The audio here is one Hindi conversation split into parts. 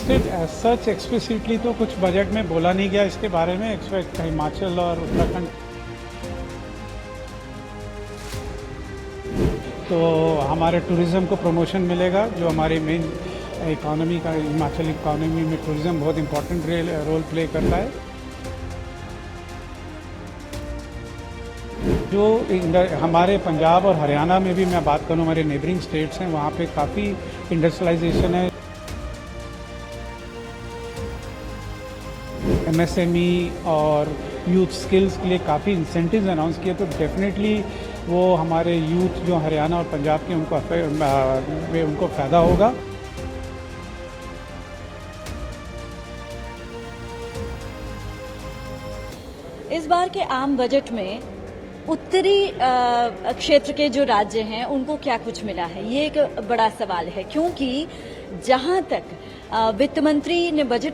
स्टेट एज सच एक्सप्लिसिटली तो कुछ बजट में बोला नहीं गया इसके बारे में, एक्सपेक्ट हिमाचल और उत्तराखंड। तो हमारे टूरिज्म को प्रमोशन मिलेगा, जो हमारी मेन इकोनॉमी का, हिमाचल इकोनॉमी में टूरिज्म बहुत इंपॉर्टेंट रोल प्ले करता है। जो हमारे पंजाब और हरियाणा में भी मैं बात करूं, हमारे नेबरिंग स्टेट्स हैं, वहाँ पे काफ़ी इंडस्ट्रियलाइजेशन है। एमएसएमई और यूथ स्किल्स के लिए काफ़ी इंसेंटिव्स अनाउंस किए, तो डेफिनेटली वो हमारे यूथ जो हरियाणा और पंजाब के उनको फ़ायदा होगा। इस बार के आम बजट में उत्तरी क्षेत्र के जो राज्य हैं उनको क्या कुछ मिला है, ये एक बड़ा सवाल है, क्योंकि जहां तक वित्त मंत्री ने बजट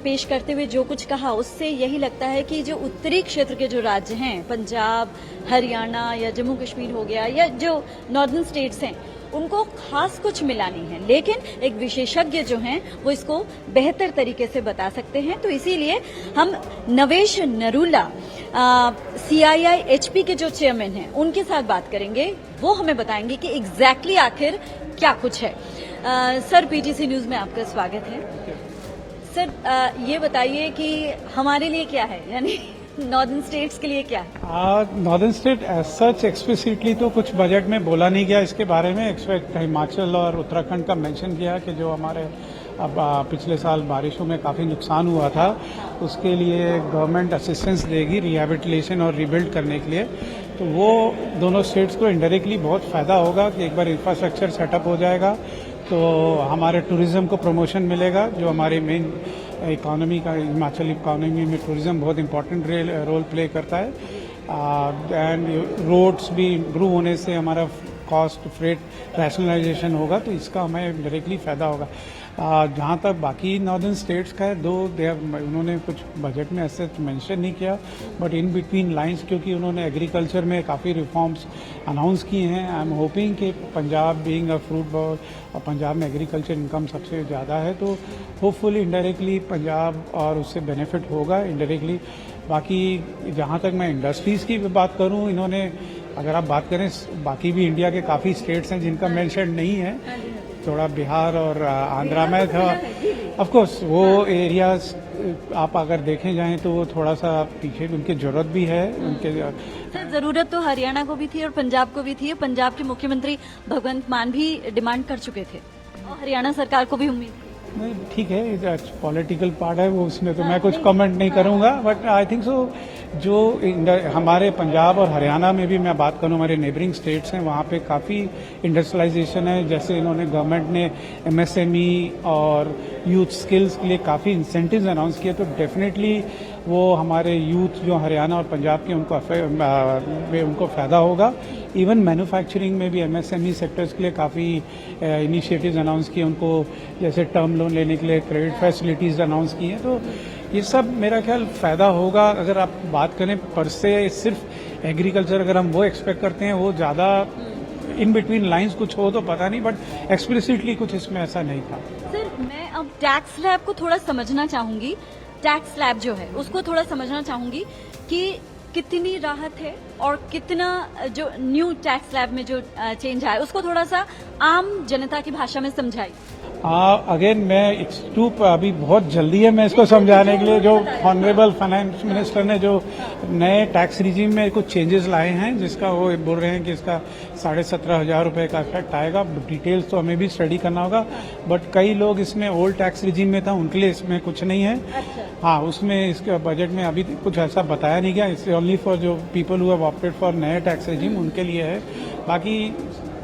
पेश करते हुए जो कुछ कहा, उससे यही लगता है कि जो उत्तरी क्षेत्र के जो राज्य हैं, पंजाब, हरियाणा या जम्मू कश्मीर हो गया, या जो नॉर्दर्न स्टेट्स हैं, उनको खास कुछ मिला नहीं है। लेकिन एक विशेषज्ञ जो हैं वो इसको बेहतर तरीके से बता सकते हैं। तो इसीलिए हम नवेश नरूला CII-HP के जो चेयरमैन हैं उनके साथ बात करेंगे। वो हमें बताएंगे कि एग्जैक्टली आखिर क्या कुछ है। सर, PTC न्यूज में आपका स्वागत है। सर, ये बताइए कि हमारे लिए क्या है, यानी नॉर्दर्न स्टेट्स के लिए क्या है? Northern state as such explicitly तो कुछ बजट में बोला नहीं गया इसके बारे में, एक्सपेक्ट हिमाचल और उत्तराखंड का मेंशन किया कि जो हमारे अब पिछले साल बारिशों में काफ़ी नुकसान हुआ था, उसके लिए गवर्नमेंट असिस्टेंस देगी रिहैबिलिटेशन और रिबिल्ड करने के लिए। तो वो दोनों स्टेट्स को इनडायरेक्टली बहुत फ़ायदा होगा कि एक बार इंफ्रास्ट्रक्चर सेटअप हो जाएगा तो हमारे टूरिज्म को प्रमोशन मिलेगा, जो हमारी मेन इकोनॉमी का, हिमाचल इकोनॉमी में टूरिज्म बहुत इंपॉर्टेंट रोल प्ले करता है। एंड रोड्स भी इम्प्रूव होने से हमारा कॉस्ट फ्रेट रैशनलाइजेशन होगा, तो इसका हमें डायरेक्टली फ़ायदा होगा। जहाँ तक बाकी नॉर्दर्न स्टेट्स का है, उन्होंने कुछ बजट में ऐसे मेंशन नहीं किया, बट इन बिटवीन लाइंस, क्योंकि उन्होंने एग्रीकल्चर में काफ़ी रिफॉर्म्स अनाउंस किए हैं। आई एम होपिंग कि Punjab being a fruit ball और पंजाब में एग्रीकल्चर इनकम सबसे ज़्यादा है, तो होपफुली इनडायरेक्टली पंजाब और उससे बेनिफिट होगा इनडायरेक्टली। बाकी जहाँ तक मैं इंडस्ट्रीज़ की बात करूँ, इन्होंने, अगर आप बात करें, बाकी भी इंडिया के काफ़ी स्टेट्स हैं जिनका मेंशन नहीं है, थोड़ा बिहार और आंध्रा में था। ऑफ कोर्स वो एरियाज आप अगर देखे जाएं तो वो थोड़ा सा पीछे, उनकी जरूरत भी है। उनके सर, जरूरत तो हरियाणा को भी थी और पंजाब को भी थी। पंजाब के मुख्यमंत्री भगवंत मान भी डिमांड कर चुके थे और हरियाणा सरकार को भी उम्मीद थी। नहीं, ठीक है, पॉलिटिकल पार्ट है वो, उसमें तो मैं कुछ कमेंट नहीं करूंगा, बट आई थिंक सो जो हमारे पंजाब और हरियाणा में भी मैं बात करूं, हमारे नेबरिंग स्टेट्स हैं, वहाँ पे काफ़ी इंडस्ट्रियलाइजेशन है। जैसे इन्होंने, गवर्नमेंट ने MSME और यूथ स्किल्स के लिए काफ़ी इंसेंटिव्स अनाउंस किए, तो डेफिनेटली वो हमारे यूथ जो हरियाणा और पंजाब के उनको फ़ायदा होगा। इवन मैन्युफैक्चरिंग में भी MSME सेक्टर्स के लिए काफ़ी इनिशिएटिव्स अनाउंस किए, उनको जैसे टर्म लोन लेने के लिए क्रेडिट फैसिलिटीज़ अनाउंस की हैं। तो ये सब मेरा ख्याल फ़ायदा होगा। अगर आप बात करें पर से सिर्फ एग्रीकल्चर, अगर हम वो एक्सपेक्ट करते हैं, वो ज़्यादा इन बिटवीन लाइंस कुछ हो तो पता नहीं, बट एक्सप्लिसिटली कुछ इसमें ऐसा नहीं था। सर, मैं अब टैक्स स्लैब को थोड़ा समझना चाहूंगी। टैक्स स्लैब जो है उसको थोड़ा समझना चाहूंगी कि कितनी राहत है और कितना जो न्यू टैक्स स्लैब में जो चेंज आया, उसको थोड़ा सा आम जनता की भाषा में समझाइए। अगेन मैं अभी बहुत जल्दी है मैं इसको समझाने के लिए। जो ऑनरेबल फाइनेंस मिनिस्टर ने जो नए टैक्स रिजीम में कुछ चेंजेस लाए हैं, जिसका वो बोल रहे हैं कि इसका 17,500 रुपये का इफेक्ट आएगा। डिटेल्स तो हमें भी स्टडी करना होगा, बट कई लोग इसमें ओल्ड टैक्स रिजीम में था, उनके लिए इसमें कुछ नहीं है। हाँ, उसमें इसके बजट में अभी कुछ ऐसा बताया नहीं गया। इट्स ओनली फॉर जो people who have opted for नए टैक्स रिजीम, उनके लिए है। बाकी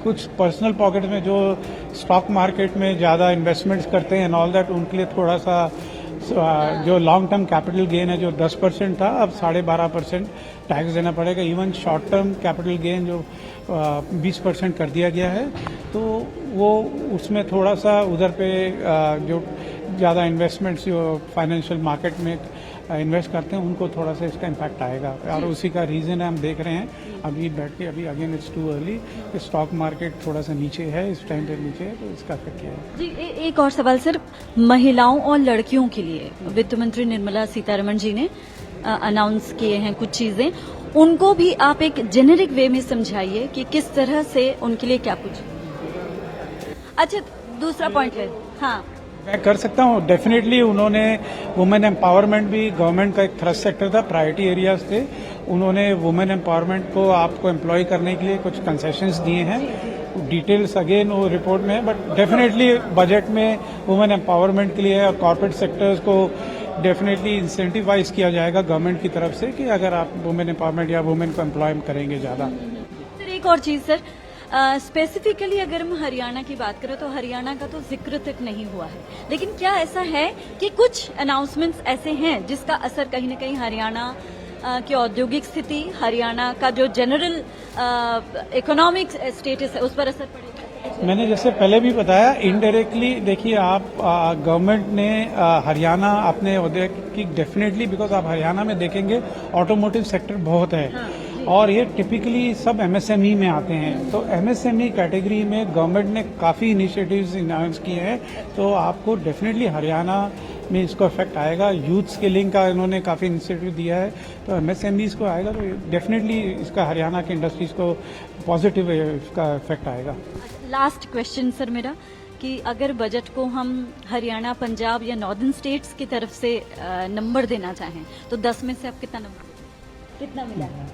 कुछ पर्सनल पॉकेट में जो स्टॉक मार्केट में ज़्यादा इन्वेस्टमेंट्स करते हैं एंड ऑल दैट, उनके लिए थोड़ा सा जो लॉन्ग टर्म कैपिटल गेन है, जो 10% था, अब 12.5% टैक्स देना पड़ेगा। Even short term capital gain जो 20% कर दिया गया है, तो वो उसमें थोड़ा सा उधर पे जो ज़्यादा इन्वेस्टमेंट्स जो फाइनेंशियल मार्केट में इन्वेस्ट करते हैं उनको थोड़ा सा इसका इम्पैक्ट आएगा, और उसी का रीज़न है हम देख रहे हैं अभी बैठ के, अभी again it's too early, stock market थोड़ा सा नीचे है, इस टाइम पे नीचे है, तो इसका इफेक्ट क्या है। जी एक और सवाल सर, महिलाओं और लड़कियों के लिए वित्त मंत्री निर्मला सीतारमण जी ने अनाउंस किए हैं कुछ चीजें, उनको भी आप एक जेनेरिक वे में समझाइए कि किस तरह से उनके लिए क्या कुछ। अच्छा दूसरा पॉइंट है, हाँ मैं कर सकता हूँ डेफिनेटली। उन्होंने वुमेन एम्पावरमेंट भी गवर्नमेंट का एक थ्रस्ट सेक्टर था, प्रायोरिटी एरियाज थे, उन्होंने वुमेन एम्पावरमेंट को आपको एम्प्लॉय करने के लिए कुछ कंसेशंस दिए हैं, डिटेल्स अगेन वो रिपोर्ट में है, बट डेफिनेटली बजट में वुमेन एम्पावरमेंट के लिए और कॉर्पोरेट सेक्टर्स को डेफिनेटली इंसेंटिवाइज किया जाएगा गवर्नमेंट की तरफ से कि अगर आप वुमेन एम्पावरमेंट या वुमेन को एम्प्लॉय करेंगे ज़्यादा। सर एक और चीज सर, स्पेसिफिकली अगर हम हरियाणा की बात करें तो हरियाणा का तो जिक्र तक नहीं हुआ है, लेकिन क्या ऐसा है कि कुछ अनाउंसमेंट्स ऐसे हैं जिसका असर कहीं न कहीं हरियाणा की औद्योगिक स्थिति, हरियाणा का जो जनरल इकोनॉमिक स्टेटस है उस पर असर पड़ेगा? मैंने जैसे पहले भी बताया, इनडायरेक्टली देखिए आप गवर्नमेंट ने हरियाणा अपने औद्योगिक डेफिनेटली, बिकॉज आप हरियाणा में देखेंगे ऑटोमोटिव सेक्टर बहुत है, हाँ, और ये टिपिकली सब एमएसएमई में आते हैं, तो एमएसएमई कैटेगरी में गवर्नमेंट ने काफ़ी इनिशिएटिव्स अनाउंस किए हैं, तो आपको डेफिनेटली हरियाणा में इसको इफेक्ट आएगा। यूथ स्किलिंग का इन्होंने काफ़ी इनिशिएटिव दिया है, तो एमएसएमईज को आएगा, तो डेफिनेटली इसका हरियाणा की इंडस्ट्रीज को पॉजिटिव इसका इफेक्ट आएगा। लास्ट क्वेश्चन सर मेरा, कि अगर बजट को हम हरियाणा, पंजाब या नॉर्दर्न स्टेट्स की तरफ से नंबर देना चाहें तो 10 में से आप कितना नंबर देंगे? कितना मिला है?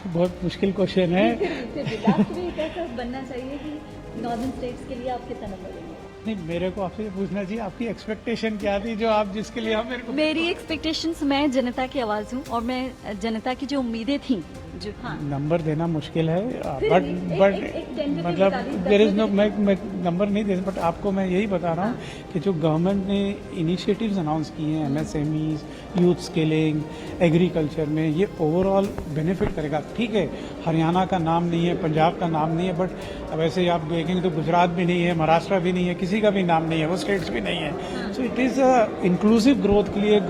बहुत मुश्किल क्वेश्चन है। लास्ट में एक ऐसा बनना चाहिए कि नॉर्दर्न स्टेट्स के लिए आप कितना नंबर देंगे? नहीं, मेरे को आपसे पूछना चाहिए आपकी एक्सपेक्टेशन क्या थी, जो आप जिसके लिए आप मेरे को। मेरी एक्सपेक्टेशंस, मैं जनता की आवाज हूँ और मैं जनता की जो उम्मीदें थी, जो हाँ नंबर देना मुश्किल है, फिर बट एक बट tentative मतलब बता दीजिए, देयर इज 10 नो, मैं नंबर नहीं दे, बट आपको मैं यही बता रहा हूँ कि जो गवर्नमेंट ने इनिशिएटिव्स अनाउंस किए हैं एमएसएमईज, यूथ स्किलिंग, एग्रीकल्चर में, ये ओवरऑल बेनिफिट करेगा। ठीक है, हरियाणा का नाम नहीं है, पंजाब का नाम नहीं है, बट वैसे ही आप देखेंगे तो गुजरात भी नहीं है, महाराष्ट्र भी नहीं है, किसी का भी नाम नहीं है, वो स्टेट्स भी नहीं है। So it is inclusive growth के लिए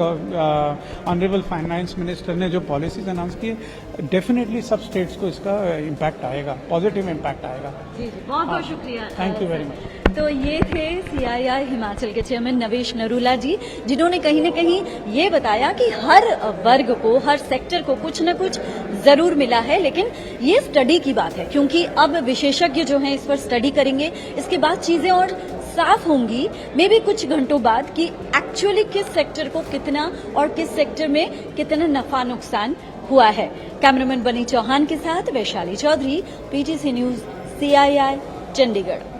ऑनरेबल फाइनेंस मिनिस्टर ने जो पॉलिसीज अनाउंस की है, डेफिनेटली सब स्टेट्स को इसका इम्पैक्ट आएगा, पॉजिटिव इम्पैक्ट आएगा। जी जी, बहुत बहुत शुक्रिया। Thank you very much. तो ये थे सीआईआई हिमाचल के चेयरमैन नवेश नरूला जी, जिन्होंने कहीं न कहीं ये बताया कि हर वर्ग को, हर सेक्टर को कुछ न कुछ जरूर मिला है, लेकिन ये स्टडी की बात है, क्योंकि अब विशेषज्ञ जो हैं इस पर स्टडी करेंगे, इसके बाद चीजें और साफ होंगी, मे भी कुछ घंटों बाद, कि एक्चुअली किस सेक्टर को कितना और किस सेक्टर में कितना नफा नुकसान हुआ है। कैमरामैन बनी चौहान के साथ Vaishali Chaudhary, PTC news, CII, Chandigarh.